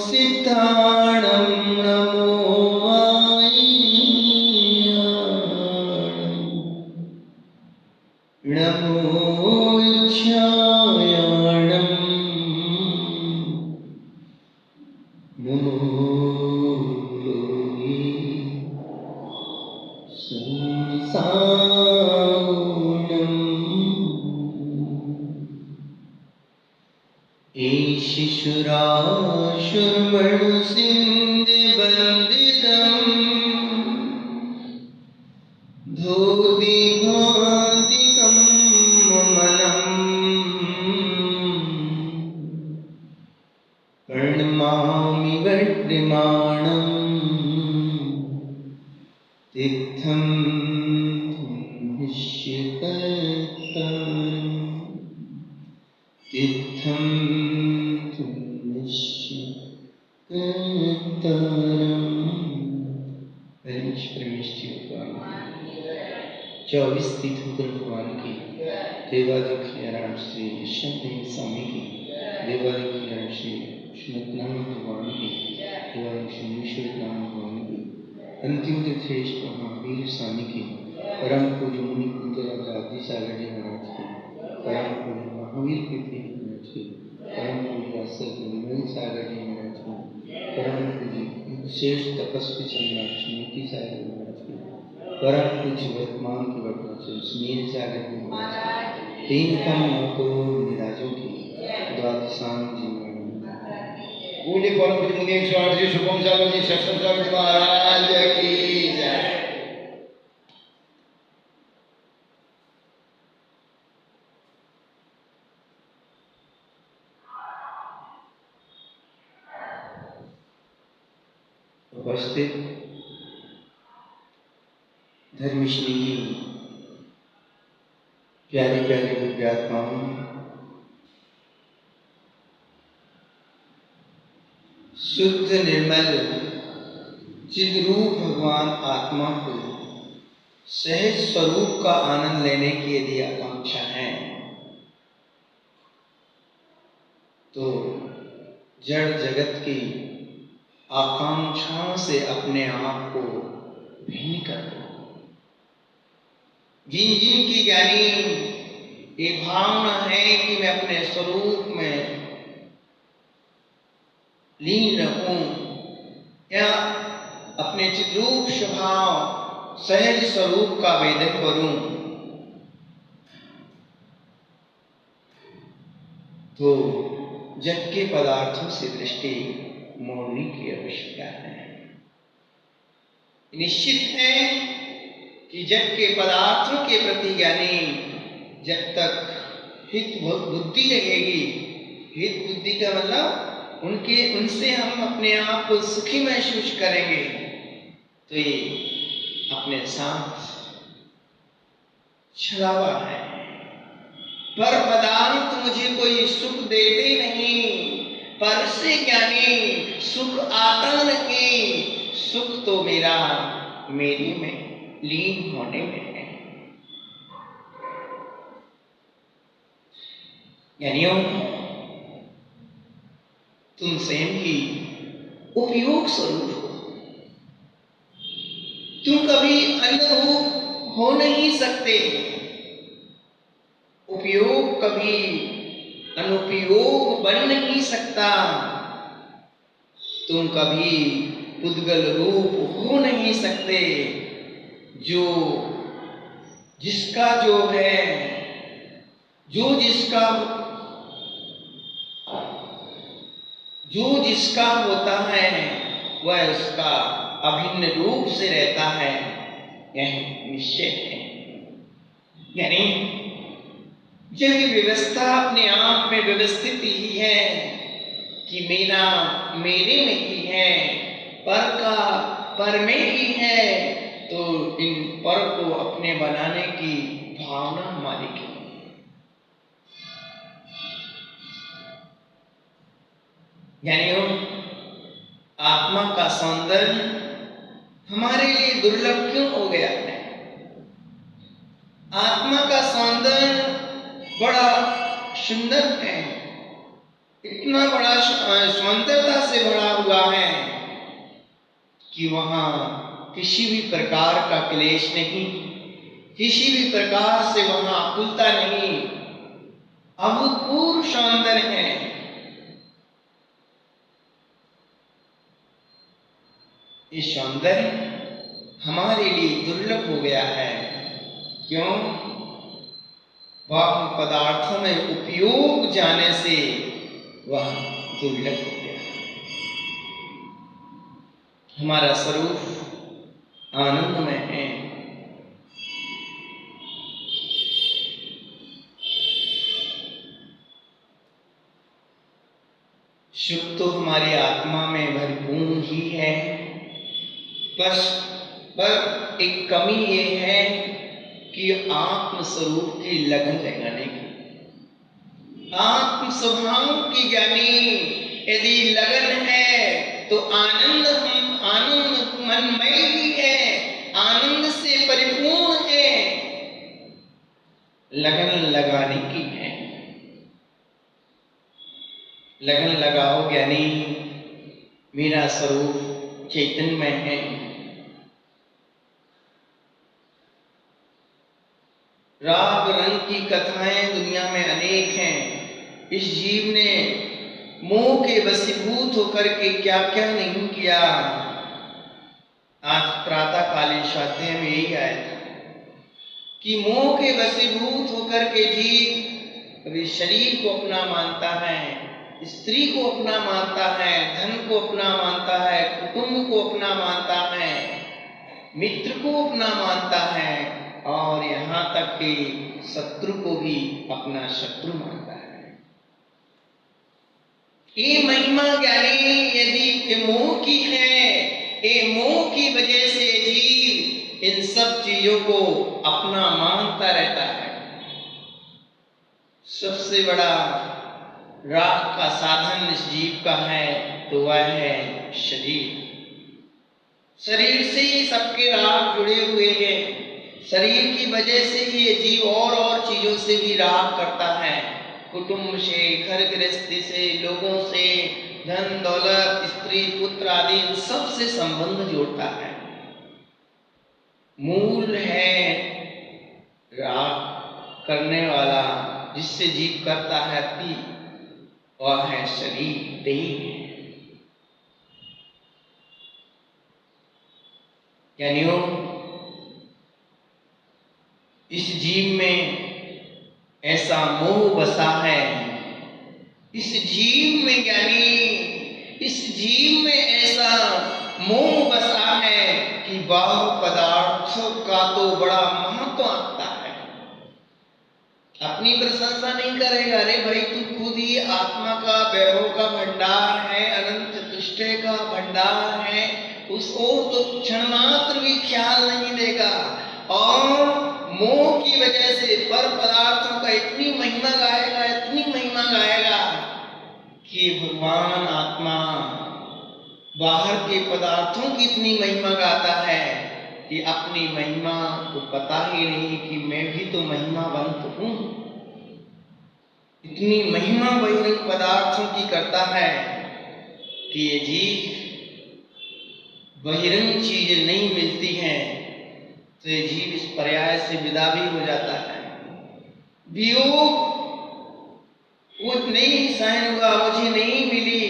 सिद्धाणं नमो वायुयाणं नमो इच्छायाणं नमो शिशुराशुर्मणुसिन्धुवन्दितं धोतिभादिकं ममलम् प्रणमामि वर्धमानं तीर्थं तीर्थं परमेश्वर भगवान 24 तीर्थंकर भगवान की, देवादिक नारायण श्री शंकर स्वामी की, देवादिक नारायण श्री श्रीनाथ भगवान की, देवादिक श्री ईश्वरनाथ भगवान की, अंतिम तीर्थेश महावीर स्वामी की, परम पूज्य मुनि कुंज आदि सागर जी महाराज की, परम पूज्य महावीर कीर्ति महाराज की, परम पूज्य व्यासर निर्मल सागर जी महाराज की, परम पूज्य विशेष तपस्वी सम्राट श्रीमती सागर महाराज की, परम पूज्य वर्तमान की वर्तमान से सुनील सागर जी महाराज की, तीन कम को निराजों की, द्वादशांग जी महाराज पूज्य परम पूज्य मुनि स्वामी जी शुभम सागर जी सत्संग सागर जी महाराज की जय। उपस्थित धर्मश्री की प्यारे प्यारे दिव्यात्माओं, शुद्ध निर्मल चिद्रूप भगवान आत्मा को सहज स्वरूप का आनंद लेने की यदि आकांक्षा है तो जड़ जगत की आकांक्षाओं से अपने आप को भिन्न कर दो। जिन जिन की ज्ञानी ये भावना है कि मैं अपने स्वरूप में लीन रहूं या अपने चिद्रूप स्वभाव सहज स्वरूप का वेदन करूं, तो जग के पदार्थों से दृष्टि मोड़ने की आवश्यकता है। निश्चित है कि जग के पदार्थों के प्रति ज्ञानी जब तक हित बुद्धि रहेगी, हित बुद्धि का मतलब उनसे हम अपने आप को सुखी महसूस करेंगे, तो ये अपने साथ छलावा है। पर पदार्थ मुझे कोई सुख देते नहीं, पर से ज्ञानी सुख आता नहीं, सुख तो मेरा मेरे में लीन होने में है। ज्ञानियों, तुम स्वयं ही उपयोग स्वरूप हो, तुम कभी अनुरूप हो नहीं सकते, उपयोग कभी अनुपयोग बन नहीं सकता, तुम कभी पुद्गल रूप हो नहीं सकते। जो जिसका जो है, जो जिसका होता है वह उसका अभिन्न रूप से रहता है, यह निश्चय है। यानी जब व्यवस्था अपने आप में व्यवस्थित ही है कि मेरा मेरे में ही है, पर का पर में ही है, तो इन पर को अपने बनाने की भावना हमारी की। यानी आत्मा का सौंदर्य हमारे लिए दुर्लभ क्यों हो गया है? आत्मा का सौंदर्य बड़ा सुंदर है, इतना बड़ा सुंदरता कि वहां किसी भी प्रकार का क्लेश नहीं, किसी भी प्रकार से वहां आकुलता नहीं, अभूतपूर्व सौंदर्य है। ये सौंदर्य हमारे लिए दुर्लभ हो गया है। क्यों? बाह्य पदार्थों में उपयोग जाने से वह दुर्लभ हो गया। हमारा स्वरूप आनंदमय है। सुख तो हमारी आत्मा में भरपूर ही है, पर एक कमी ये है कि आत्म स्वरूप की लगन लगाने की, आत्म स्वभाव की ज्ञानी यदि लगन है तो आनंद मनमय ही है, आनंद से परिपूर्ण है। लगन लगाने की है। लगन लगाओ ज्ञानी, मेरा स्वरूप चैतन्यमय है। राग रंग की कथाएं दुनिया में अनेक हैं। इस जीव ने मोह के वशीभूत होकर के क्या क्या नहीं किया। आज प्रातः कालीन स्वाध्याय में यही आया था कि मोह के वशीभूत होकर के जीव कभी शरीर को अपना मानता है, स्त्री को अपना मानता है, धन को अपना मानता है, कुटुंब को अपना मानता है, मित्र को अपना मानता है, और यहाँ तक कि शत्रु को भी अपना शत्रु मानता है। ये महिमा ज्ञानी यदि ये मोह की है, ये मोह की वजह से जीव इन सब चीजों को अपना मानता रहता है। सबसे बड़ा राग का साधन इस जीव का है तो वह है शरीर। शरीर से ही सबके राग जुड़े हुए हैं। शरीर की वजह से ही ये जीव और चीजों से भी राग करता है। कुटुंब से, घर गृहस्थी से, लोगों से, धन दौलत, स्त्री पुत्र आदि इन सब से संबंध जोड़ता है। मूल है राग करने वाला, जिससे जीव करता है अति, वह है शरीर, देह। यानियों इस जीव में ऐसा मोह बसा है, इस जीव में ज्ञानी, इस जीव में ऐसा मोह बसा है कि बाह्य पदार्थों का तो बड़ा महत्व आता है। अपनी प्रशंसा नहीं करेगा, अरे भाई तू खुद ही आत्मा का वैभव का भंडार है, अनंत चतुष्टय का भंडार है, उस ओर तो क्षण मात्र भी ख्याल नहीं देगा। और मोह की वजह से पर पदार्थों का इतनी महिमा गाएगा, इतनी महिमा गाएगा कि भगवान आत्मा बाहर के पदार्थों की इतनी महिमा गाता है कि अपनी महिमा को पता ही नहीं कि मैं भी तो महिमावंत हूं। इतनी महिमा बहिरंग पदार्थों की करता है कि ये जीव बहिरंग चीजें नहीं मिलती हैं तो ये जीव इस पर्याय से विदा भी हो जाता है। वियोग वो नहीं सहन हुआ, मुझे नहीं मिली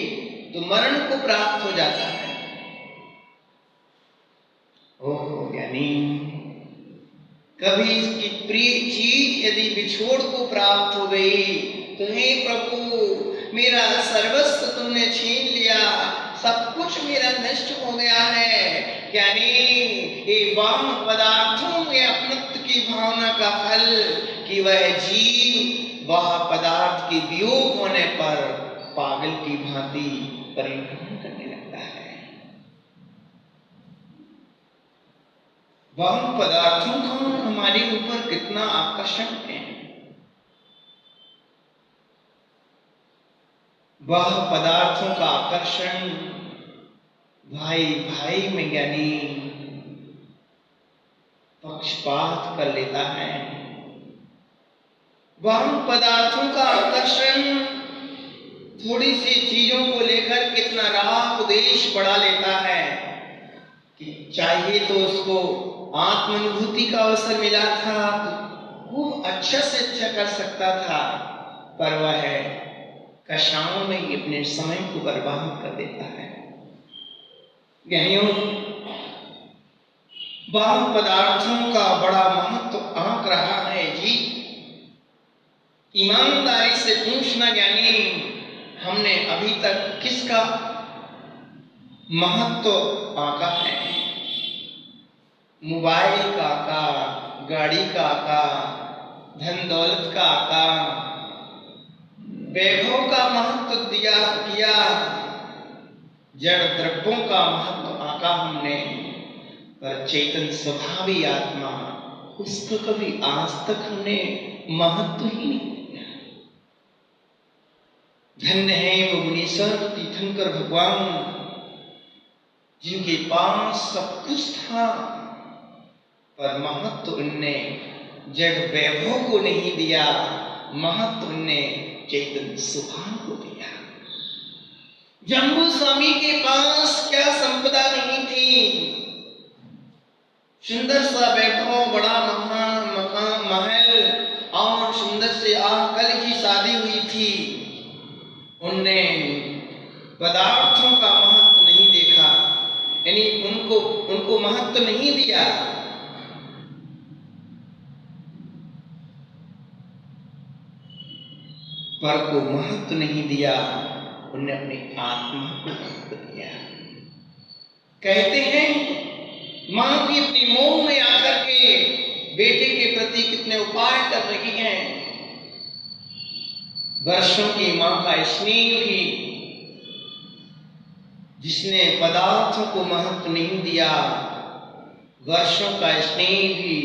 तो मरण को प्राप्त हो जाता है। ओह ज्ञानी, कभी इसकी प्रिय चीज यदि बिछोड़ को प्राप्त हो गई तो हे प्रभु मेरा सर्वस्व तुमने छीन लिया, सब कुछ मेरा नष्ट हो गया है। यानी ये वाम पदार्थों में अपनत्व की भावना का फल कि वह जीव वह पदार्थ के वियोग होने पर पागल की भांति परिभ्रमण करने लगता है। वह पदार्थों का हमारे ऊपर कितना आकर्षण है। वह पदार्थों का आकर्षण भाई भाई में ज्ञानी पक्षपात कर लेता है। वह पदार्थों का आकर्षण थोड़ी सी चीजों को लेकर कितना राग द्वेष बढ़ा लेता है। चाहिए तो उसको आत्मानुभूति का अवसर मिला था तो खूब अच्छा से अच्छा कर सकता था, पर वह कक्षाओं में ही अपने समय को बर्बाद कर देता है। ज्ञानियों, बाह्य पदार्थों का बड़ा महत्व आंक रहा है जी। ईमानदारी से पूछना ज्ञानी, हमने अभी तक किसका महत्व आंका है? मोबाइल का आका, गाड़ी का आका, धन दौलत का आका, वैभव का महत्व दिया किया, जड़ द्रव्यों का महत्व आका हमने, पर चेतन स्वभावी आत्मा उसको कभी आज तक हमने महत्व ही नहीं दिया। धन्य है वो मुनीश्वर तीर्थंकर भगवान जिनके पास सब कुछ था, पर महत्व उनने जड़ वैभव को नहीं दिया, महत्व उनने चेतन स्वभाव को दिया। जम्बू स्वामी के पास क्या संपदा नहीं थी, सुंदर सा वैभव, बड़ा महान मकान, महल और सुंदर से कल ही शादी हुई थी। उनने पदार्थों का महत्व नहीं देखा, यानी उनको महत्व नहीं दिया। पर को महत्व नहीं दिया, उन्होंने अपनी आत्मा को महत्व दिया। कहते हैं मां भी अपनी मोह में आकर के बेटे के प्रति कितने उपाय कर रही हैं। वर्षों की मां का स्नेह भी, जिसने पदार्थों को महत्व नहीं दिया, वर्षों का स्नेह भी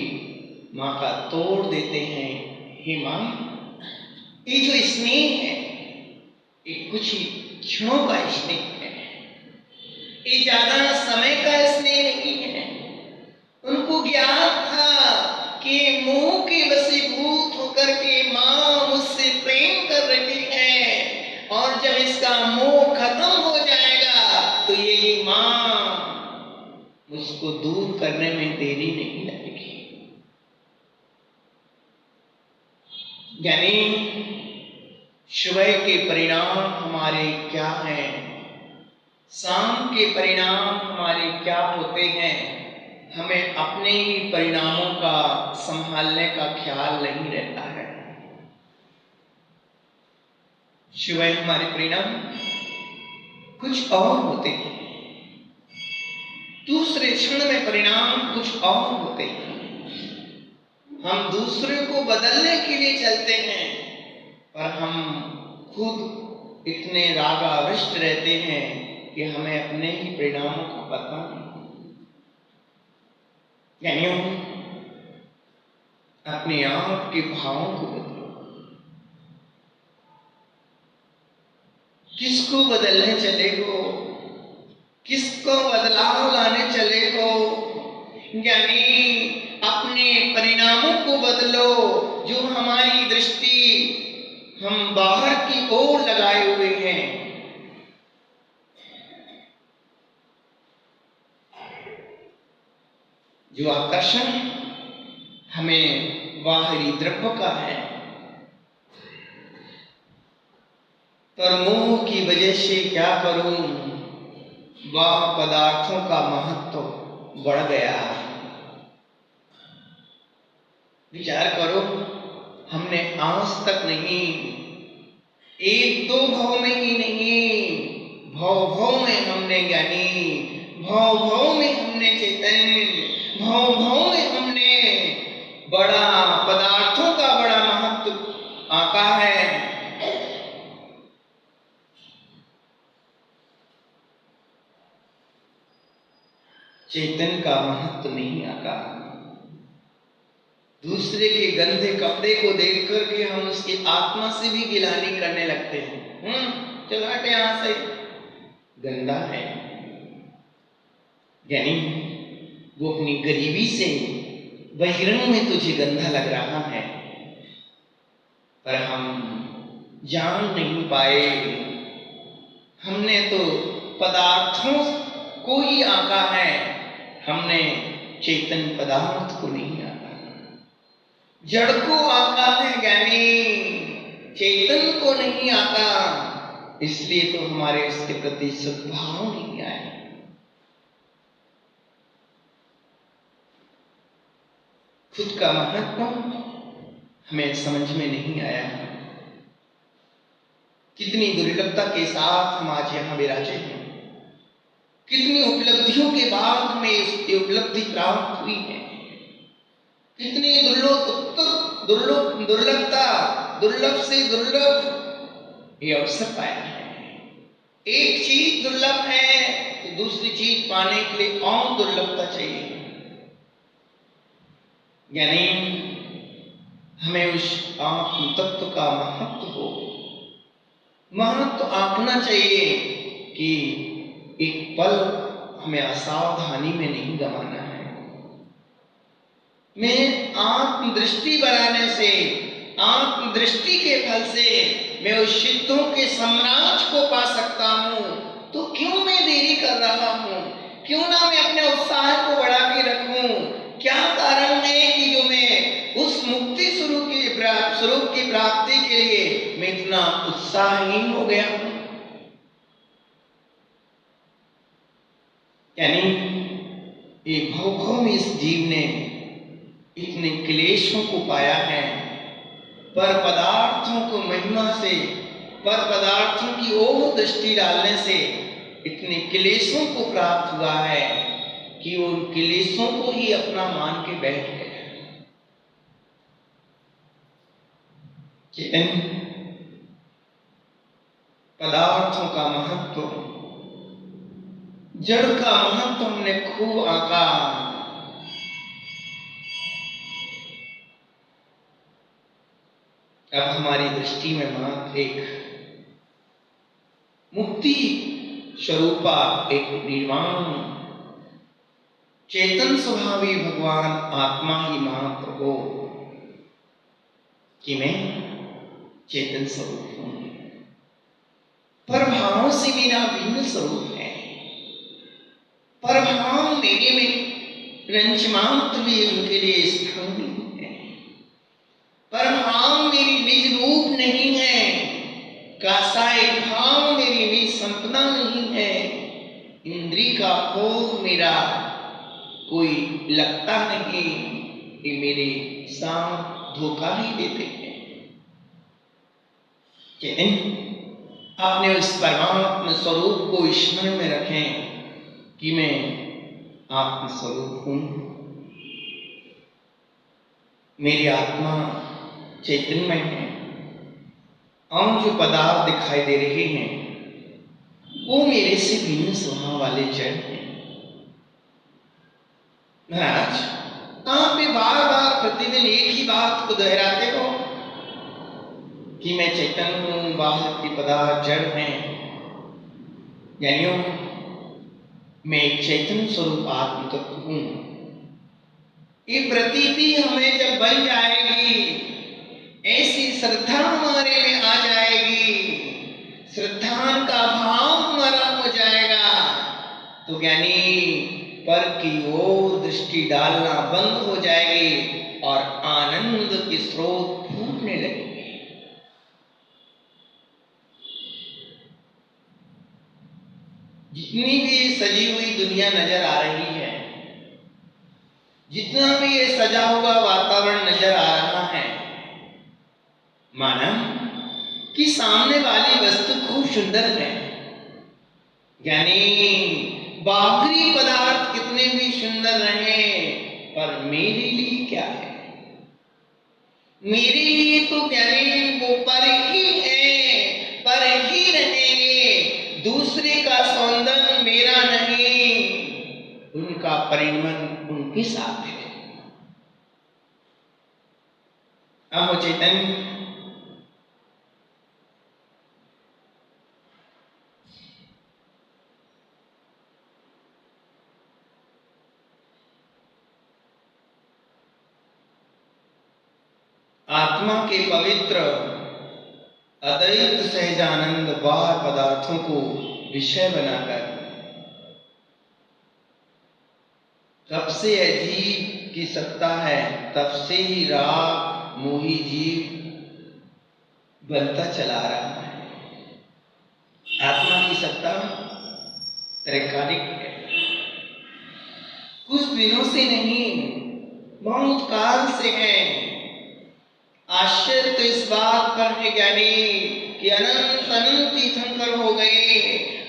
मां का तोड़ देते हैं। हे मां, ये जो स्नेह है ये कुछ ही क्षणों का स्नेह है, ये ज्यादा समय का स्नेह नहीं है। उनको ज्ञान था कि मोह के वशीभूत होकर के मां मुझसे प्रेम कर रही है, और जब इसका मोह खत्म हो जाएगा तो यही मां मुझको दूर करने में देरी नहीं लगेगी। यानी सुबह के परिणाम हमारे क्या हैं, शाम के परिणाम हमारे क्या होते हैं, हमें अपने ही परिणामों का संभालने का ख्याल नहीं रहता है। सुबह हमारे परिणाम कुछ और होते हैं, दूसरे क्षण में परिणाम कुछ और होते हैं। हम दूसरे को बदलने के लिए चलते हैं, पर हम खुद इतने रागाविष्ट रहते हैं कि हमें अपने ही परिणामों का पता नहीं। यानी अपने आप के भावों को बदलो। किसको बदलने चले हो, किसको बदलाव लाने चले हो? यानी अपने परिणामों को बदलो। जो हमारी दृष्टि हम बाहर की ओर लगाए हुए हैं, जो आकर्षण हमें बाहरी द्रव्य का है, पर मोह की वजह से क्या करूं, बाह्य पदार्थों का महत्व बढ़ गया। विचार करो, हमने आज तक नहीं, एक दो भाव में ही नहीं, भाव में हमने ज्ञानी, भाव में हमने चैतन्य, भाव में हमने बड़ा पदार्थों का बड़ा महत्व आका है। चेतन का महत्व नहीं आका। दूसरे के गंदे कपड़े को देख करके हम उसकी आत्मा से भी गिलानी करने लगते हैं। चलो हटे यहां से, गंदा है। यानी वो अपनी गरीबी से बहिरंग में तुझे गंदा लग रहा है, पर हम जान नहीं पाए। हमने तो पदार्थों को ही आका है, हमने चेतन पदार्थ को नहीं आका, जड़ को आका है ज्ञानी, चेतन को नहीं आका। इसलिए तो हमारे इसके प्रति सद्भाव नहीं आए। खुद का महत्व हमें समझ में नहीं आया। कितनी दुर्लभता के साथ हम आज यहाँ विराजे हैं, कितनी उपलब्धियों के बाद हमें इसकी उपलब्धि प्राप्त हुई है, कितनी दुर्लभ से दुर्लभ ये अवसर पाया है। एक चीज दुर्लभ है तो दूसरी चीज पाने के लिए और दुर्लभता चाहिए। यानी हमें उस आत्म तत्व का महत्व आंकना चाहिए कि एक पल हमें असावधानी में नहीं गंवाना है। मैं आत्मदृष्टि बनाने से, आत्मदृष्टि के फल से मैं उस सिद्धों के साम्राज्य को पा सकता हूं, तो क्यों मैं देरी कर रहा हूं? क्यों ना मैं अपने उत्साह को बढ़ा के रखूं? क्या कारण है कि जो मैं उस मुक्ति स्वरूप की प्राप्ति के लिए मैं इतना उत्साहहीन हो गया हूं? यानी ये भव में इस जीव ने इतने क्लेशों को पाया है, पर पदार्थों को महिमा से, पर पदार्थों की ओर दृष्टि डालने से इतने क्लेशों को प्राप्त हुआ है कि उन क्लेशों को ही अपना मान के बैठ गए। इन पदार्थों का महत्व, जड़ का महत्व हमने खूब आंका। अब हमारी दृष्टि में मात्र एक मुक्ति स्वरूपा, एक निर्वाण चेतन स्वभावी भगवान आत्मा ही मात्र हो कि मैं चेतन स्वरूप हूं। परभाव से मेरा भिन्न स्वरूप है। परभाव मेरे में रंच मात्र भी उनके लिए स्थान नहीं है। परभाव मेरी निज रूप नहीं है। कासाय भाव मेरी निज संपदा नहीं है। इंद्री का भोग मेरा कोई लगता नहीं, ये मेरे साथ धोखा ही देते हैं। आपने उस परमात्मा स्वरूप को स्मरण में रखें कि मैं आत्म स्वरूप हूं। मेरी आत्मा चैतन्य है और जो पदार्थ दिखाई दे रहे हैं वो मेरे से भिन्न स्वभाव वाले जड़ हैं। महाराज, आप भी बार बार प्रतिदिन एक ही बात को दोहराते हो कि मैं चैतन्य हूं, बाहर के पदार्थ जड़ हैं। यानी मैं एक चैतन्य स्वरूप आत्म तत्व हूं। ये प्रतीति हमें जब बन जाएगी, ऐसी श्रद्धा हमारे में आ जाएगी, श्रद्धा का भाव हमारा हो जाएगा, तो ज्ञानी पर की ओर दृष्टि डालना बंद हो जाएगी और आनंद के स्रोत फूटने लगेंगे। जितनी भी सजी हुई दुनिया नजर आ रही है, जितना भी ये सजा हुआ वातावरण नजर आ रहा है, माना कि सामने वाली वस्तु खूब सुंदर है। यानी बाहरी पदार्थ कितने भी सुंदर रहे, पर मेरे लिए क्या है? मेरे लिए तो ज्ञानी वो पर ही है, पर ही रहेंगे। दूसरे का सौंदर्य मेरा नहीं, उनका परिणमन उनके साथ है। अहो चैतन्य, आत्मा के पवित्र अद्वैत सहजानंद बाहर पदार्थों को विषय बनाकर तब से अजीब की सत्ता है, तब से ही राग मोही जीव बनता चला रहा है। आत्मा की सत्ता त्रैकालिक है, कुछ दिनों से नहीं, बहुत काल से है। आश्चर्य तो इस बात पर है ज्ञानी कि अनंत अनंत तीर्थंकर हो गए,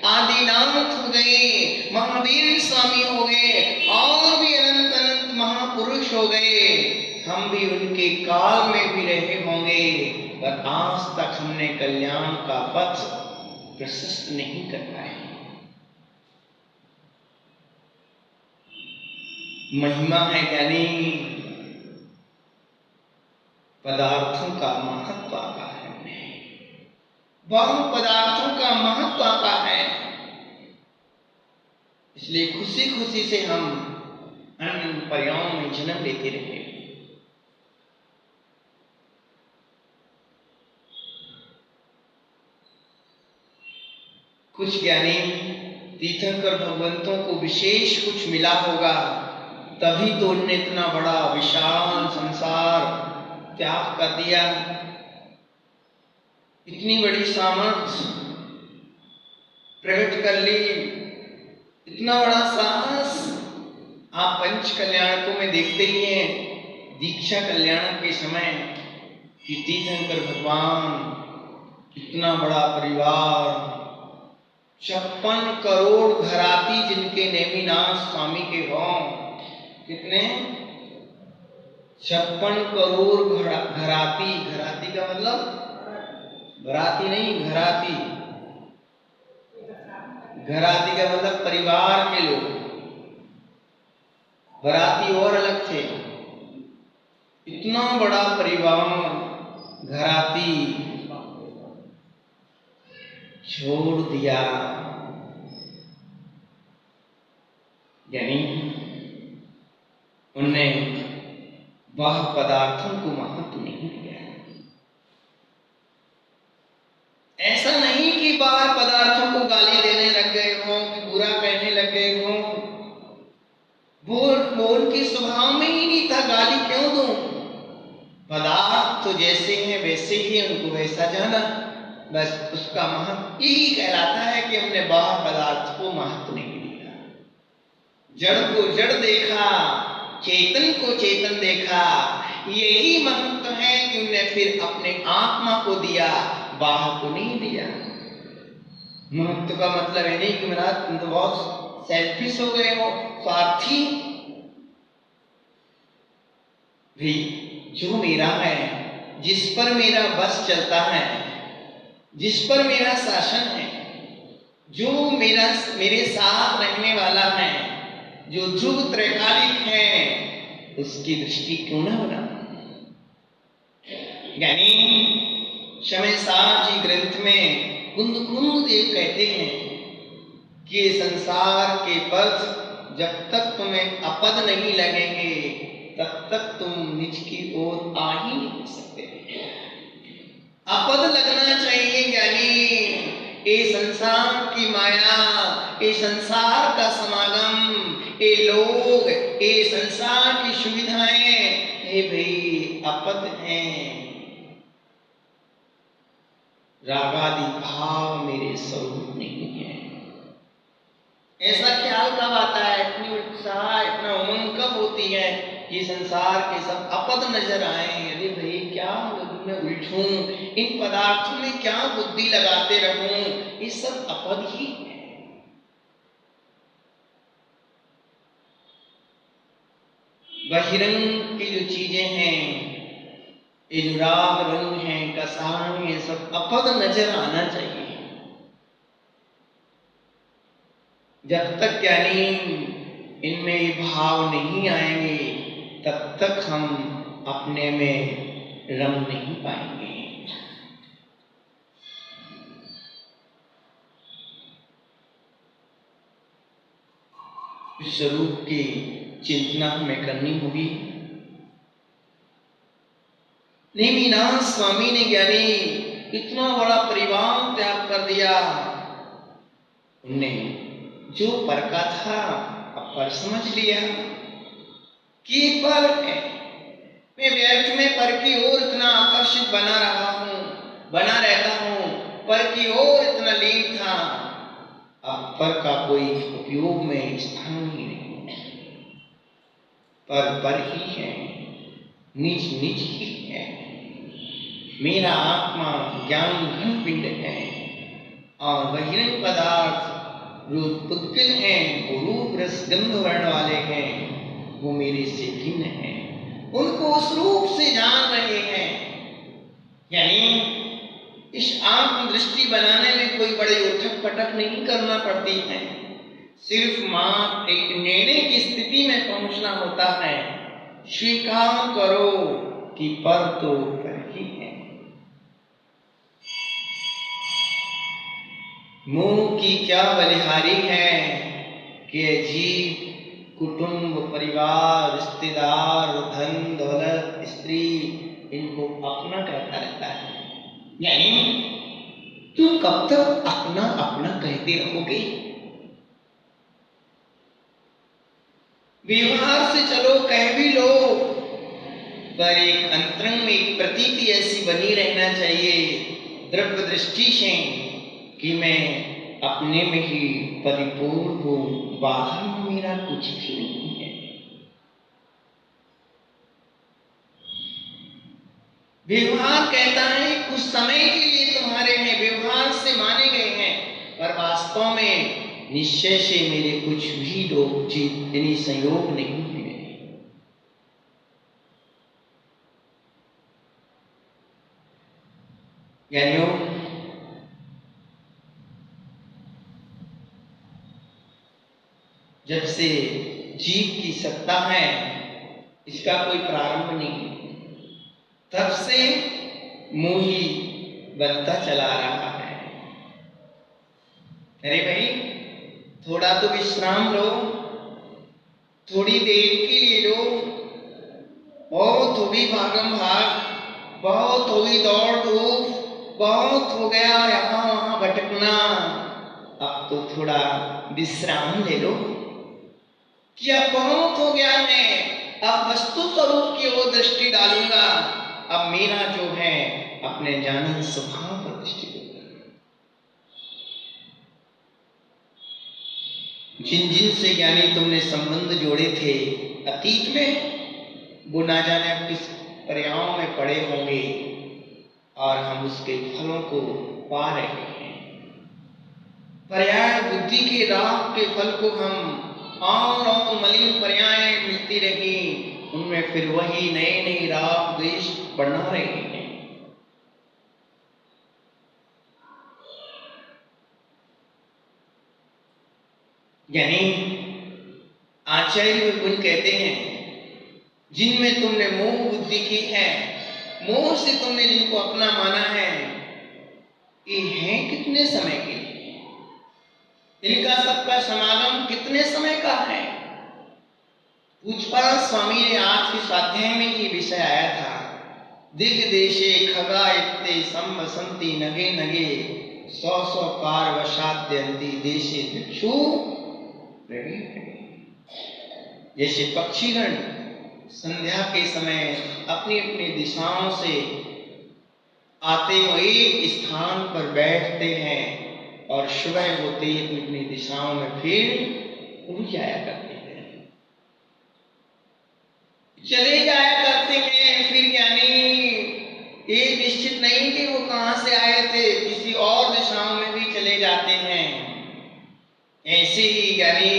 आदिनाथ हो गए, महावीर स्वामी हो गए, और भी अनंत अनंत महापुरुष हो गए। हम भी उनके काल में भी रहे होंगे, पर आज तक हमने कल्याण का पथ प्रशस्त नहीं कर पाए। महिमा है यानी पदार्थों का महत्व आका है, बहु पदार्थों का महत्व आका है। इसलिए खुशी खुशी से हम अन्य पर्यायों में जन्म लेते रहे। कुछ ज्ञानी तीर्थंकर भगवंतों को विशेष कुछ मिला होगा, तभी तो उन्होंने इतना बड़ा विशाल संसार त्याग कर दिया, इतनी बड़ी सामर्थ्य प्रकट कर ली, इतना बड़ा साहस। आप पंच कल्याणकों में देखते ही हैं, दीक्षा कल्याण के समय कि तीर्थंकर भगवान इतना बड़ा परिवार, 56 करोड़ घराती जिनके नेमिनाथ स्वामी के हों, कितने 56 करोड़ घराती। घराती का मतलब घराती नहीं, घराती। घराती का मतलब परिवार के लोग, घराती और अलग थे। इतना बड़ा परिवार घराती छोड़ दिया, यानी उनने वह पदार्थों को महत्व नहीं दिया। ऐसा नहीं कि बाहर पदार्थों को गाली देने लग गए हों, कि बुरा कहने लग गए हों, वो उनके स्वभाव में ही नहीं था। गाली क्यों दूं? पदार्थ तो जैसे हैं वैसे ही उनको वैसा जाना, बस उसका महत्व यही कहलाता है कि हमने बाहर पदार्थ को महत्व नहीं दिया। जड़ को जड़ देखा, चेतन को चेतन देखा, यही महत्व है कि उन्होंने फिर अपने आत्मा को दिया, बाहर को नहीं दिया। महत्व का मतलब है नहीं कि महाराज तुम तो बहुत सेल्फिश हो गए हो, स्वार्थी। भी जो मेरा है, जिस पर मेरा बस चलता है, जिस पर मेरा शासन है, जो मेरे साथ रहने वाला है, जो ध्रुव त्रैकालिक है, उसकी दृष्टि क्यों न बना। यानी शमय सार जी ग्रंथ में कुंद कुंद देव कहते हैं कि संसार के पद जब तक तुम्हें अपद नहीं लगेंगे, तब तक तुम निज की ओर आ ही नहीं सकते। अपद लगना चाहिए, यानी ये संसार की माया, ये संसार का समागम, ये लोग, ये संसार की सुविधाएं, ये भाई अपद हैं। रागादि भाव मेरे स्वरूप नहीं है। ऐसा ख्याल कब आता है, इतनी उत्साह, इतना उमंग कब होती है कि संसार के सब अपद नजर आए। अरे भाई क्या मैं उलझूं, इन पदार्थों में क्या बुद्धि लगाते रहूं, ये सब अपद ही है। बहिरंग की जो चीजें हैं, ये जो राग रंग है, कसांग, ये सब अपद नजर आना चाहिए। जब तक यानी इनमें ये भाव नहीं आएंगे, तब तक हम अपने में रंग नहीं पाएंगे। स्वरूप की चिंतना हमें करनी होगी। नेमिनाथ स्वामी ने ज्ञानी इतना बड़ा परिवार त्याग कर दिया। उनने जो पर का था अब पर समझ लिया, कि पर है। मैं व्यर्थ में पर की ओर इतना आकर्षित बना रहता हूँ, पर की ओर इतना लीन था, अब पर का कोई उपयोग में स्थान ही नहीं। पर ही है, निज निज ही है। मेरा आत्मा ज्ञान घन पिंड है और बहिरंग पदार्थ जो पुद्गल हैं, वो रूप रस गंध वर्ण वाले हैं, वो मेरे से भिन्न हैं, उनको उस रूप से जान रहे हैं। यानी इस आत्म दृष्टि बनाने में कोई बड़े उठक पटक नहीं करना पड़ती है, सिर्फ मां एक निर्णय की स्थिति में पहुंचना होता है। स्वीकार करो कि पर तो पर ही है। मुंह की क्या बलिहारी है कि जीव कुटुंब परिवार रिश्तेदार धन दौलत स्त्री इनको अपना कहता रहता है। यानी तुम कब तक अपना अपना कहते रहोगे? व्यवहार से चलो कह भी लो, पर एक अंतरंग में एक प्रतीति ऐसी बनी रहना चाहिए द्रव्य दृष्टि से कि मैं अपने में ही परिपूर्ण हूं, बाहर में मेरा कुछ भी नहीं है। व्यवहार कहता है कुछ समय के लिए तुम्हारे हैं, व्यवहार से माने गए हैं, पर वास्तव में निश्चय से मेरे कुछ भी लोग यानी संयोग नहीं है। यानी जब से जीव की सत्ता है इसका कोई प्रारंभ नहीं, तब से मोही बनता चला रहा है। अरे भाई थोड़ा तो विश्राम लो, थोड़ी देर के लिए लो, बहुत होगी भागम भाग, बहुत होगी दौड़ धूप, बहुत हो गया यहाँ वहां भटकना, अब तो थोड़ा विश्राम ले लो। क्या बहुत हो गया, मैं अब वस्तु स्वरूप की ओर दृष्टि डालूंगा, अब मेरा जो है अपने जानन स्वभाव पर दृष्टि दूंगा। जिन जिन से ज्ञानी तुमने संबंध जोड़े थे अतीत में, वो ना जाने अब किस पर्यायों में पड़े होंगे और हम उसके फलों को पा रहे हैं। पर्याय बुद्धि के राह के फल को हम और मलिन पर्याय मिलती रही, उनमें फिर वही नए नए राग द्वेष बना रहे हैं। यानी आचार्य विपुल कहते हैं जिनमें तुमने मोह बुद्धि की है, मोह से तुमने जिनको अपना माना है, ये है कितने समय के लिए, इनका सबका समागम कितने समय का है। पूज्यपाद स्वामी ने आज के स्वाध्याय में ये विषय आया था, दिग देशे खगा इत्ते संवसंती नगे नगे सौ सौ कार वशाद्यंती देशे दिक्षु। जैसे पक्षीगण संध्या के समय अपनी अपनी दिशाओं से आते हुए एक स्थान पर बैठते हैं और सुबह होते ही अपनी अपनी दिशाओं में फिर उड़ जाया करते हैं, चले जाया करते हैं। फिर यानी ये निश्चित नहीं कि वो कहां से आए थे, किसी और दिशाओं में भी चले जाते हैं। ऐसे ही यानी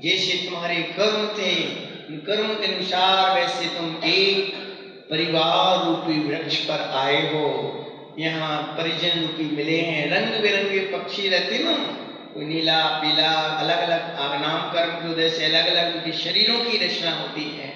जैसे तुम्हारे कर्म थे, उन कर्म के अनुसार वैसे तुम एक परिवार रूपी वृक्ष पर आए हो, यहाँ परिजन रूपी मिले हैं। रंग बिरंगे पक्षी रहते ना, कोई नीला पीला, अलग अलग नामकरण की वजह से अलग अलग उनके शरीरों की रचना होती है।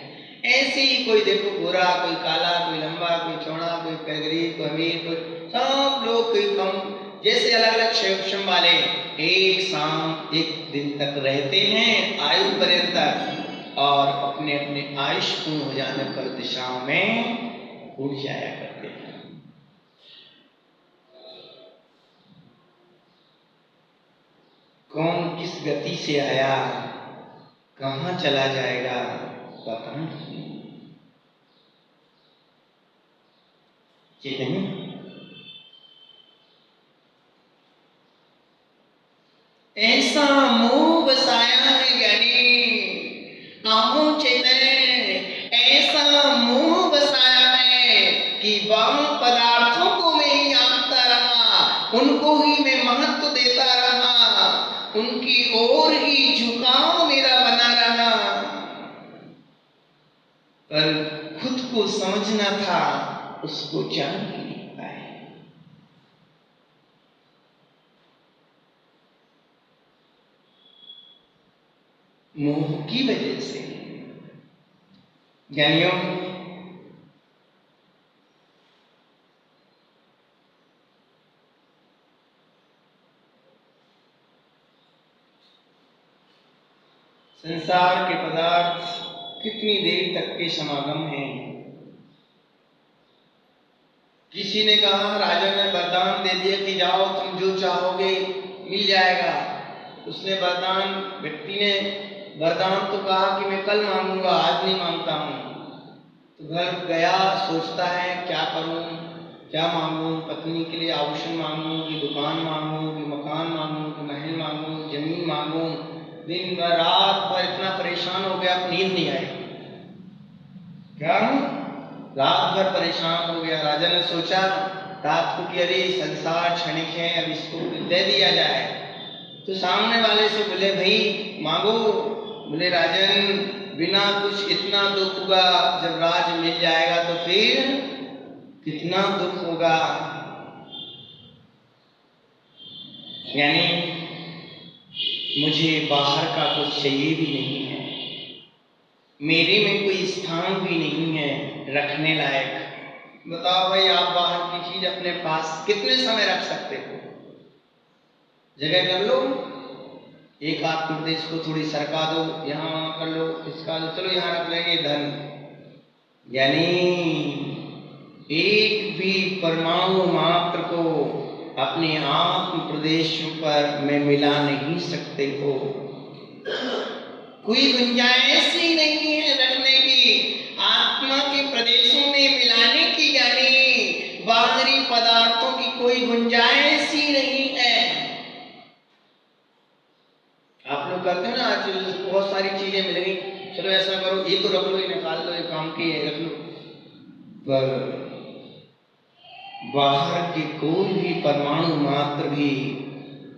ऐसे ही कोई देखो गोरा, कोई काला, कोई लंबा, कोई चौड़ा, कोई गरीब, कोई अमीर, कोई सब लोग कोई कम, जैसे अलग अलग क्षेत्र वाले एक शाम एक दिन तक रहते हैं आयु पर्यंत तक, और अपने अपने आयुष पूर्ण हो जाने पर दिशाओं में उड़ जाया करते हैं। कौन किस गति से आया, कहां चला जाएगा, पता नहीं। चैतन्य ऐसा मोह बसाया है ज्ञानी, आहो चैतन्य ऐसा मोह बसाया है कि वाम पदार्थों को मैं ही आंकता रहा, उनको ही मैं महत्व देता रहा, उनकी ओर ही झुकाव मेरा बना रहा, पर खुद को समझना था, उसको जान ही नहीं पाए। मोह की वजह से ज्ञानियों संसार के पदार्थ कितनी देर तक के समागम हैं। किसी ने कहा, राजा ने वरदान दे दिया कि जाओ तुम जो चाहोगे मिल जाएगा। उसने वरदान, व्यक्ति ने वरदान तो कहा कि मैं कल मांगूंगा, आज नहीं मांगता हूँ। तो घर गया, सोचता है क्या करूं, क्या मांगूं, पत्नी के लिए आभूषण मांगूं कि दुकान मांगूं कि मकान मांगूं कि महल मांगूं, जमीन मांगूं। दिन भर रात भर इतना परेशान हो गया, नींद नहीं आई। क्या रात भर परेशान हो गया। राजा ने सोचा रात को कि अरे संसार क्षणिक है, अब इसको दे दिया जाए। तो सामने वाले से बोले, भाई मांगो। बोले, राजन बिना कुछ इतना दुख होगा, जब राज मिल जाएगा तो फिर कितना दुख होगा। यानी मुझे बाहर का कुछ चाहिए भी नहीं है, मेरे में कोई स्थान भी नहीं है रखने लायक। बताओ भाई, आप बाहर की चीज अपने पास कितने समय रख सकते हो? जगह कर लो, एक हाथ प्रदेश को थोड़ी सरका दो, यहाँ वहां कर लो, इसका चलो यहाँ रख लेंगे धन। यानी एक भी परमाणु मात्र को अपने आत्म प्रदेश पर में मिला नहीं सकते हो। कोई गुंजाइश ही नहीं है रखने की, आत्मा के प्रदेशों में मिलाने की, यानी बाहरी पदार्थों की कोई गुंजाइश ही नहीं है। आप लोग करते हो ना, आज बहुत सारी चीजें मिल गई, चलो ऐसा करो, ये तो रख लो, ये निकाल लो, ये काम की है रख लो, पर बाहर के कोई भी परमाणु मात्र भी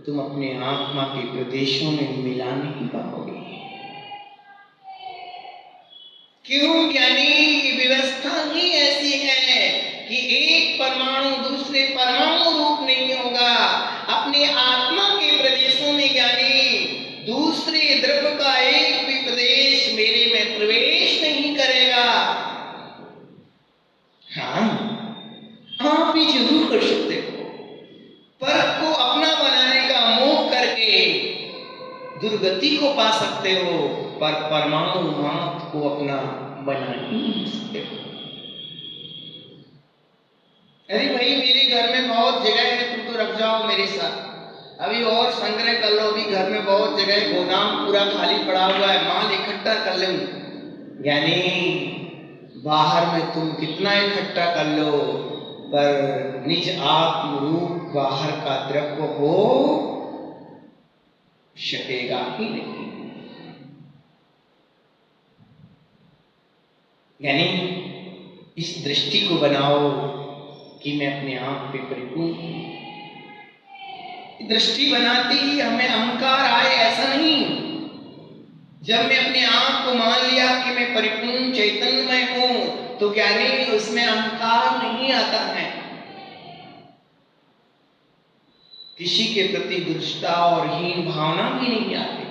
तुम अपने आत्मा के प्रदेशों में मिला नहीं पाओगे। क्यों? यानी ये व्यवस्था ही ऐसी है कि एक परमाणु दूसरे परमाणु रूप नहीं होगा। अपने आत्मा के प्रदेशों में यानी दूसरे द्रव्य का एक भी प्रदेश मेरे में प्रवेश नहीं करेगा। हाँ, आप भी जरूर कर सकते हो, पर को अपना बनाने का मोह करके दुर्गति को पा सकते हो, पर परमाणु मात्र को अपना बना ही नहीं सकते हो। अरे भाई, मेरे घर में बहुत जगह है, तुम तो रख जाओ मेरे साथ, अभी और संग्रह कर लो, अभी घर में बहुत जगह है, गोदाम पूरा खाली पड़ा हुआ है, माल इकट्ठा कर लो। यानी बाहर में तुम कितना इकट्ठा कर लो, पर निज आत्म रूप बाहर का द्रव्य हो सकेगा ही नहीं। यानी इस दृष्टि को बनाओ कि मैं अपने आप पे परिपूर्ण हूं। दृष्टि बनाती ही हमें अहंकार आए ऐसा नहीं। जब मैं अपने आप को मान लिया कि मैं परिपूर्ण चैतन्यमय हूं, तो ज्ञानी उसमें अहंकार नहीं आता है। किसी के प्रति दुष्टता और हीन भावना भी नहीं आती।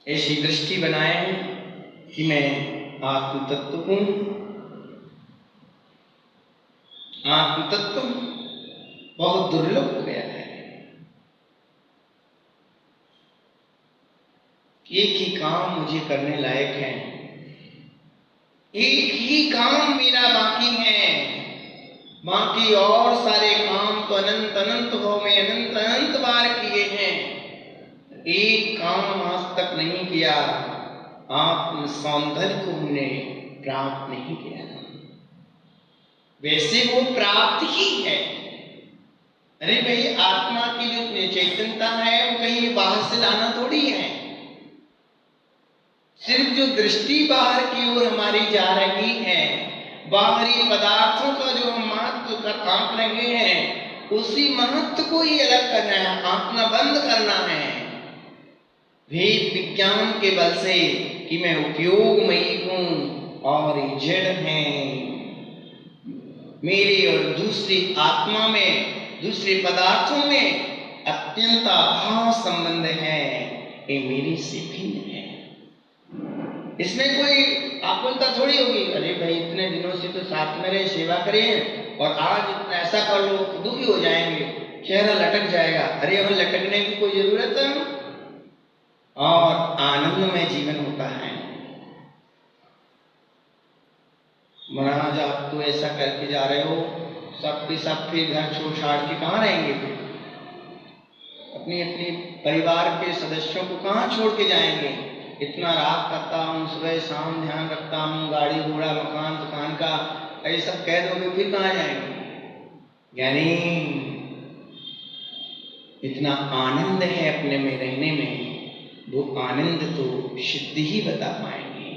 ऐसी दृष्टि बनाए कि मैं आत्म तत्व हूं। आत्म तत्व बहुत दुर्लभ हो गया है। एक ही काम मुझे करने लायक है, एक ही काम मेरा बाकी है, बाकी और सारे काम तो अनंत अनंत हो में अनंत अनंत बार किए हैं, एक काम आज तक नहीं किया। आत्म सौंदर्य को हमने प्राप्त नहीं किया। वैसे वो प्राप्त ही है। अरे भाई, आत्मा की जो चैतन्यता है वो कहीं बाहर से लाना थोड़ी है। सिर्फ जो दृष्टि बाहर की ओर हमारी जा रही है, बाहरी पदार्थों का जो हम महत्व कर आंक रहे हैं, उसी महत्व को ही अलग करना है, आंकना बंद करना है भेद विज्ञान के बल से कि मैं उपयोगमयी हूं और ये जड़ है। मेरे और दूसरी आत्मा में, दूसरे पदार्थों में अत्यंत अभाव संबंध है, ये मेरी से भिन्न है। इसमें कोई आकुलता थोड़ी होगी। अरे भाई, इतने दिनों से तो साथ में रहे, सेवा करें और आज इतना ऐसा कर लो, दुखी हो जाएंगे, चेहरा लटक जाएगा। अरे अब लटकने की कोई जरूरत है? और आनंद में जीवन होता है। महाराज, आप तो ऐसा करके जा रहे हो, सबके सब फिर घर छोड़ छाड़ के कहाँ रहेंगे? फिर अपनी अपनी परिवार के सदस्यों को कहाँ छोड़ के जाएंगे? इतना राग करता हूँ, सुबह शाम ध्यान रखता हूँ, गाड़ी घोड़ा मकान दुकान का, ये सब कह दोगे फिर कहाँ जाएंगे? यानी इतना आनंद है अपने में रहने में, वो आनंद तो सिद्ध ही बता पाएंगे।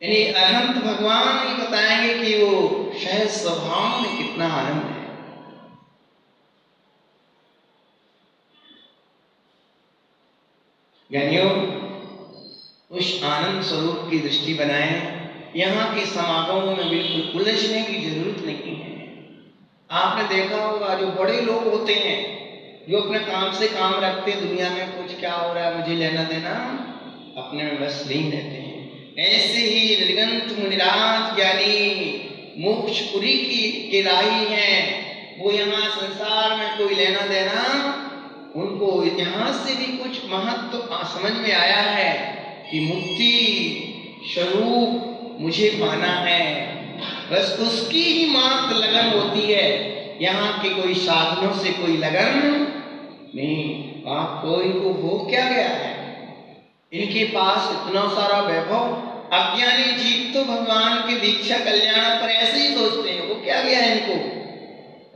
यानी अनंत भगवान ही बताएंगे कि वो सहज स्वभाव में कितना आनंद है। ज्ञानियों, उस आनंद स्वरूप की दृष्टि बनाएं। यहाँ के समागमों में बिल्कुल उलझने की जरूरत नहीं है। आपने देखा होगा, जो बड़े लोग होते हैं, जो अपने काम से काम रखते हैं, दुनिया में कुछ क्या हो रहा है मुझे लेना देना, अपने में बस लीन रहते हैं। ऐसे ही निर्गंत मुनिराज यानी मोक्षपुरी के राही हैं, वो यहाँ संसार में कोई लेना देना, उनको यहाँ से भी कुछ महत्व समझ में आया है कि मुक्ति स्वरूप मुझे पाना है। बस उसकी ही मात्र लगन होती है, यहाँ के कोई साधनों से कोई लगन नहीं। आपको इनको हो क्या गया है? इनके पास इतना सारा वैभव। अज्ञानी जीव तो भगवान की दीक्षा कल्याण पर ऐसे ही सोचते हैं, वो क्या गया है इनको?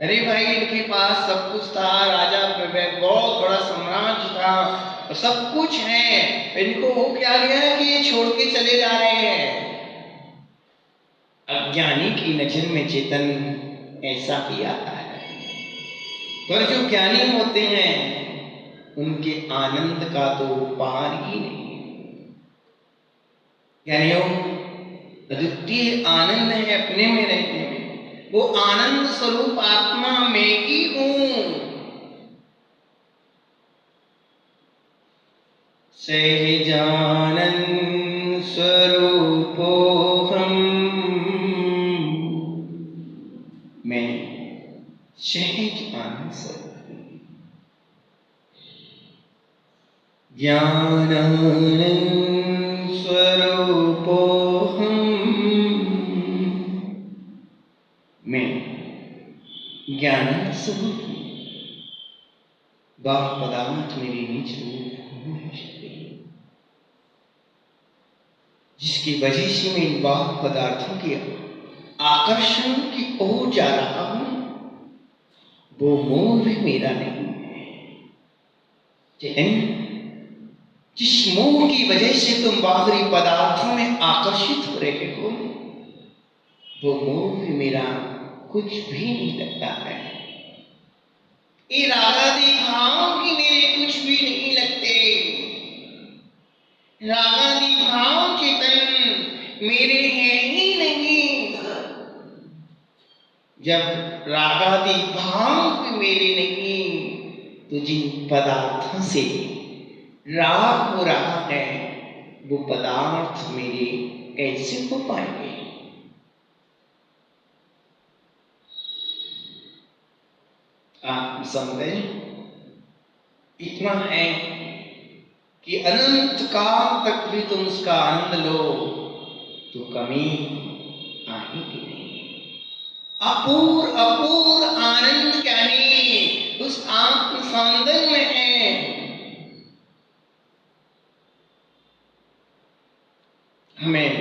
अरे भाई, इनके पास सब कुछ था, राजा बहुत बड़ा साम्राज्य था, सब कुछ है, इनको वो क्या गया है कि ये छोड़ के चले जा रहे हैं? अज्ञानी की नजर में चेतन ऐसा ही आता है, पर जो ज्ञानी होते हैं उनके आनंद का तो पार ही नहीं। ज्ञानियों, अद्वितीय आनंद है अपने में रहने में। वो आनंद स्वरूप आत्मा में ही हूं। सहजानंद स्वरूपो हम, मैं सहज आनंद स्वरूप। ज्ञानानंद स्वरूपो हम, मैं ज्ञान स्वरूप हूं। बाह्य पदार्थ मेरी निज रूप नहीं सकते, जिसकी वजह से मैं इन बाह्य पदार्थों के आकर्षण की ओर जा रहा हूं, वो मोह भी मेरा नहीं है। जिस मोह की वजह से तुम बाहरी पदार्थों में आकर्षित हो रहे हो, वो मोह भी मेरा कुछ भी नहीं लगता है। ये रागादि भाव भी मेरे कुछ भी नहीं लगते। रागादि भाव चेतन मेरे हैं ही नहीं। जब रागादि भाव भी मेरे नहीं, तो जिन पदार्थों से राग हो रहा है, वो पदार्थ मेरे कैसे हो पाएंगे? आत्मसंदेह इतना है कि अनंत काल तक भी तुम उसका आनंद लो तो कमी आएगी नहीं। अपूर्व आनंद ज्ञानी उस आत्म सौंदर्य में है। हमें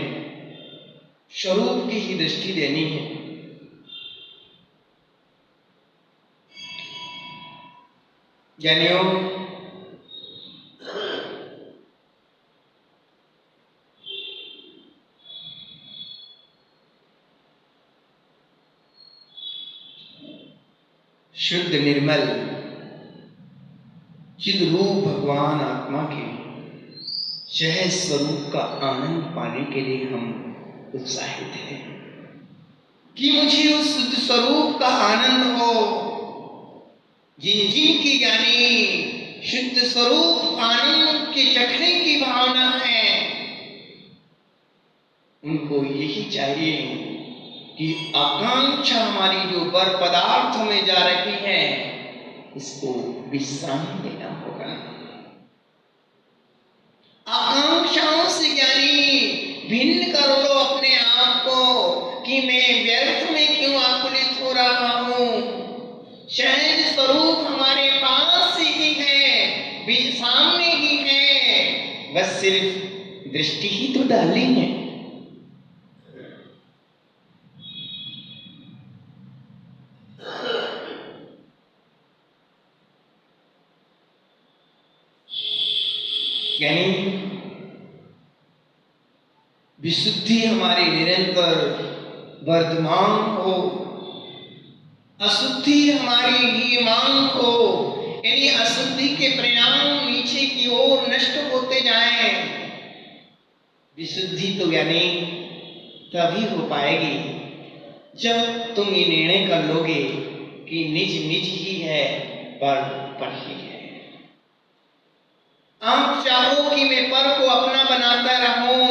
स्वरूप की ही दृष्टि देनी है। ज्ञानियों, शुद्ध निर्मल चिद रूप भगवान आत्मा के सहज स्वरूप का आनंद पाने के लिए हम उत्साहित हैं कि मुझे उस शुद्ध स्वरूप का आनंद हो। जिन जिन की यानी शुद्ध स्वरूप आनंद के चखने की भावना है, उनको यही चाहिए कि आकांक्षा हमारी जो बर पदार्थ में जा रही है, इसको विश्राम देना होगा। आकांक्षाओं से ज्ञानी भिन्न कर लो अपने आप को कि मैं व्यर्थ में क्यों आकुलित हो रहा हूं। सहज स्वरूप हमारे पास ही है, भी सामने ही है, बस सिर्फ दृष्टि ही तो डाली है। यानी विशुद्धि हमारी निरंतर वर्धमान हो, अशुद्धि हमारी ही मांग हो, यानी अशुद्धि के परिणाम नीचे की ओर नष्ट होते जाएं। विशुद्धि तो यानी तभी हो पाएगी जब तुम ये निर्णय कर लोगे कि निज निज ही है, पर ही है। आप चाहो कि मैं पर को अपना बनाता रहूं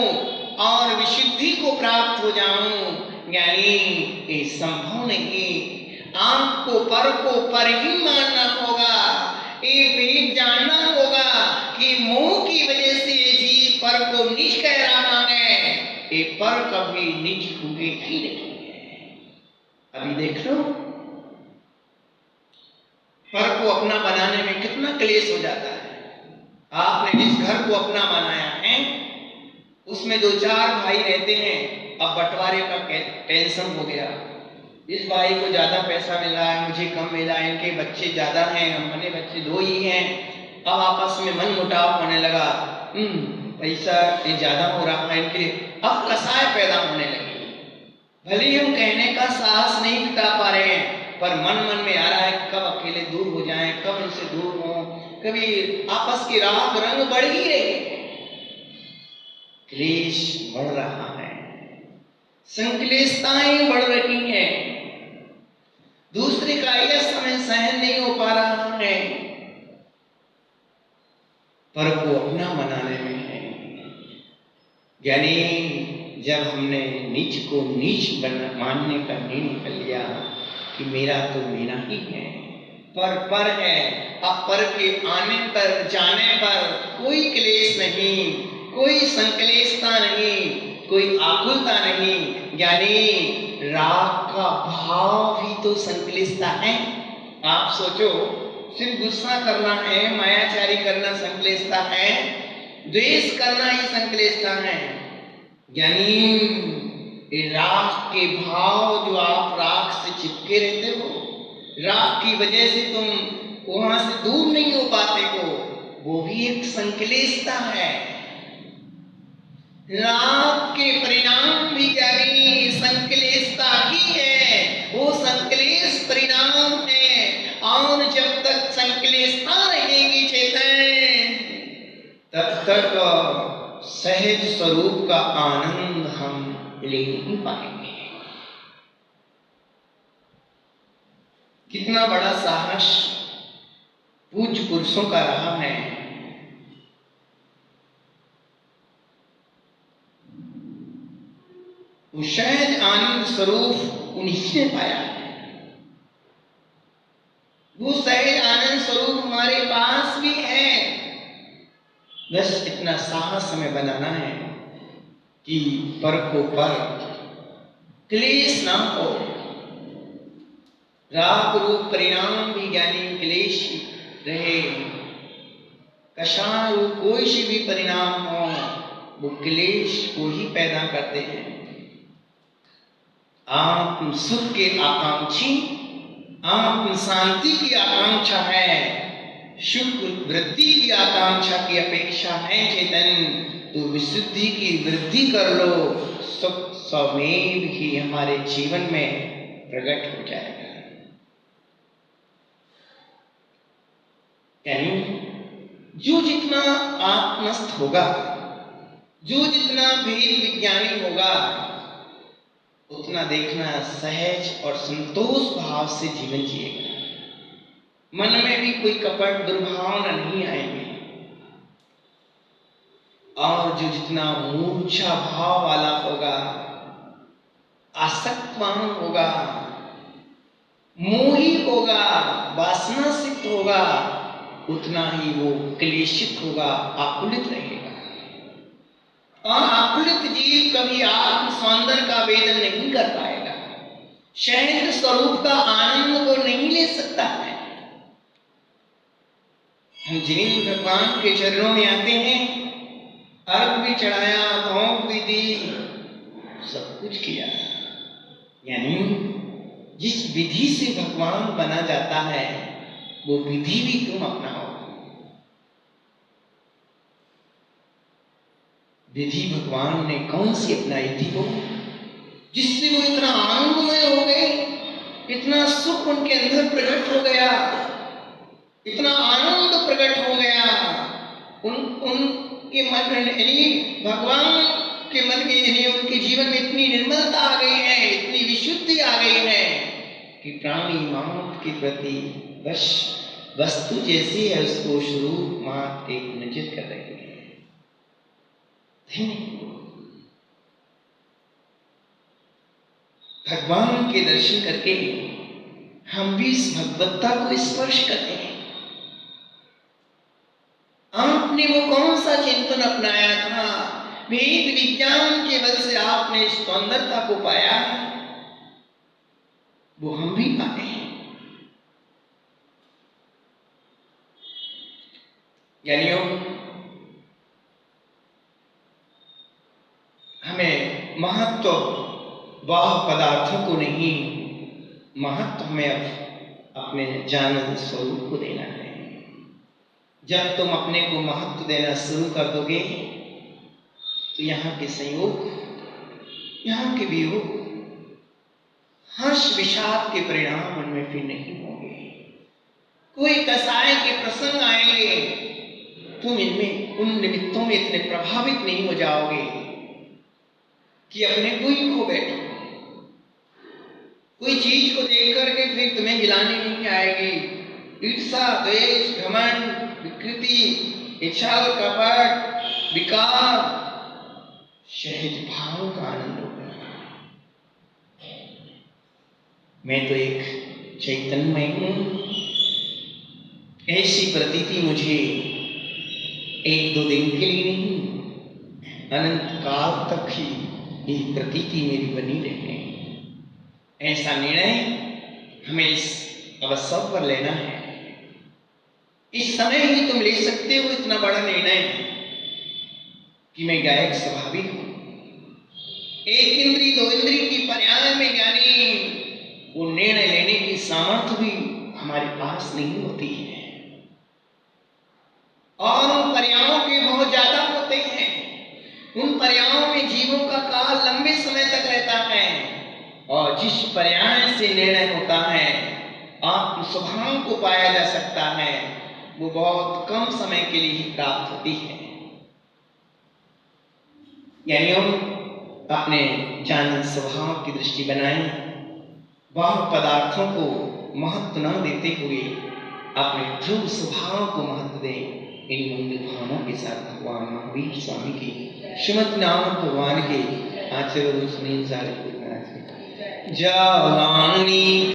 और विशुद्धि को प्राप्त हो जाऊं, यानी ये संभव नहीं। आपको पर ही मानना होगा। ये भेद जानना होगा कि मोह की वजह से ये जीव पर को निज कह रहा है। ये पर कभी निज हुए ही नहीं है। अभी देख लो, पर को अपना बनाने में कितना क्लेश हो जाता है। आपने जिस घर को अपना बनाया है, उसमें 2-4 भाई रहते हैं। अब बंटवारे का टेंशन हो गया। इस भाई को ज्यादा पैसा मिल रहा है, मुझे कम मिला है, इनके बच्चे ज्यादा हैं, हमारे बच्चे 2 ही हैं। अब आपस में मन मुटाव होने लगा। पैसा ये ज्यादा हो रहा है इनके लिए। अब कसाय पैदा होने लगी। भले ही हम कहने का साहस नहीं जुटा पा रहे हैं, पर मन में आ रहा है कब अकेले दूर हो जाएं, कब इनसे दूर हो। कभी आपस के राग रंग बढ़ ही रहे हैं, क्लेश बढ़ रहा है, संक्लेशताएं बढ़ रही हैं, दूसरे का यह समय सहन नहीं हो पा रहा है। पर को अपना बनाने में है। यानी जब हमने नीच को नीच मानने का निर्णय कर लिया कि मेरा तो मेरा ही है, पर है। अब पर के आने पर जाने पर कोई क्लेश नहीं, कोई संक्लेशता नहीं, कोई आकुलता नहीं। यानी राग का भाव भी तो संक्लेशता है। आप सोचो, सिर्फ गुस्सा करना है, मायाचारी करना संक्लेशता है, द्वेष करना ही संक्लेशता है। यानी राग के भाव, जो आप राग से चिपके रहते हो, राग की वजह से तुम वहां से दूर नहीं हो पाते हो, वो भी एक संक्लेशता है। राग के परिणाम भी यानी संक्लेशता ही है, वो संक्लेश परिणाम है। और जब तक संक्लेशता रहेगी चेतन, तब तक सहज स्वरूप का आनंद हम ले नहीं पाएंगे। कितना बड़ा साहस पूज्य पुरुषों का रहा है। वो सहज आनंद स्वरूप उन्हीं ने पाया है। वो सहज आनंद स्वरूप हमारे पास भी है, बस इतना साहस हमें बनाना है कि पर को पर क्लेश ना हो। राग रूप परिणाम भी ज्ञानी क्लेश रहे, कषाय रूप कोई सी भी परिणाम हो, वो क्लेश को ही पैदा करते हैं। आत्म सुख के आकांक्षी, आत्म शांति की आकांक्षा है, सुख वृद्धि की आकांक्षा की अपेक्षा है चेतन, तो विशुद्धि की वृद्धि कर लो, सुख स्वमेव ही हमारे जीवन में प्रकट हो जाएगा। यानी जो जितना आत्मस्थ होगा, जो जितना भेद विज्ञानी होगा, उतना देखना सहज और संतोष भाव से जीवन जिएगा। मन में भी कोई कपट दुर्भावना नहीं आएगी। और जो जितना मूर्छा भाव वाला होगा, आसक्तवान होगा, मोही होगा, वासना सिक्त होगा, उतना ही वो क्लेशित होगा, आकुलित रहेगा। और आकुलित जीव कभी आत्म सौंदर्य का वेदन नहीं कर पाएगा, शहद स्वरूप का आनंद को नहीं ले सकता है। हम जिन भगवान के चरणों में आते हैं, अर्घ भी चढ़ाया, भोग भी दी, सब कुछ किया, यानी जिस विधि से भगवान बना जाता है वो विधि भी तुम अपनाओ। विधि भगवान ने कौन सी अपनाई थी वो, जिससे वो इतना आनंदमय हो गए, इतना सुख उनके अंदर प्रकट हो गया, इतना आनंद प्रकट हो गया, उनके मन यानी भगवान के मन के यानी उनके जीवन में इतनी निर्मलता आ गई है, इतनी विशुद्धि आ गई है कि प्राणी मात्र के प्रति बस वस्तु जैसी है उसको स्वरूप मात्र एक नजर कर रही है। भगवान के दर्शन करके हम भी इस भगवत्ता को स्पर्श करते हैं। आपने वो कौन सा चिंतन अपनाया था, वेद विज्ञान के बल से आपने इस सौंदर्यता को पाया, वो हम भी पाते हैं। यानी हमें महत्व वाह पदार्थों को नहीं, महत्व हमें अपने जानंद स्वरूप को देना है। जब तुम अपने को महत्व देना शुरू कर दोगे तो यहाँ के संयोग, यहाँ के वियोग, हर्ष विषाद के परिणाम उनमें फिर नहीं होंगे। कोई कसाय के प्रसंग आएंगे, तुम इनमें उन निमित्तों में इतने प्रभावित नहीं हो जाओगे कि अपने को ही खो बैठो। कोई चीज को देख करके फिर तुम्हें गिलानी नहीं आएगी। ईर्षा, द्वेष, घमंड, विकृति, इच्छा और कपट, विकार, सहज भाव का आनंद होगा। मैं तो एक चैतन्यमय हूं, ऐसी प्रतीति मुझे एक दो दिन के लिए नहीं, अनंत काल तक ही ये प्रतीति मेरी बनी रहे। ऐसा निर्णय हमें इस अवसर पर लेना है। इस समय ही तुम ले सकते हो इतना बड़ा निर्णय कि मैं गायक स्वाभाविक हूं। एक इंद्री दो इंद्री की पर्याय में ज्ञानी, वो निर्णय लेने की सामर्थ्य भी हमारे पास नहीं होती है। और उन पर्यायों के बहुत ज्यादा होते हैं। उन पर्यायों में जीवों का काल लंबे समय तक रहता है, और जिस पर्याय से निर्णय होता है, आत्म स्वभाव को पाया जा सकता है, वो बहुत कम समय के लिए ही प्राप्त होती है। यानी हम अपने जानन स्वभाव की दृष्टि बनाएं, वह पदार्थों को महत्व न देते हुए अपने ध्रुव स्वभाव को महत्व दें। इन मंदिर भावों के साथ भगवान महावीर स्वामी की श्रीमद् नाम भगवान के आचरण सुनील जवानी